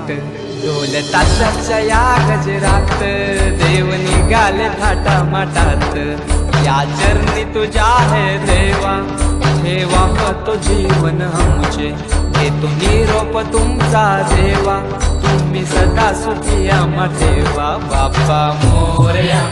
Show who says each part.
Speaker 1: थाट ढोल ताशाच्या या गजरात देव निघाले थाटा माटात या चरणी तुझ्या है देवा ठेवा तो जीवन आमचे घेतो निरोप तुमचा देवा तुम्ही सदा सुखी आम्हा ठेवा बाप्पा मोरया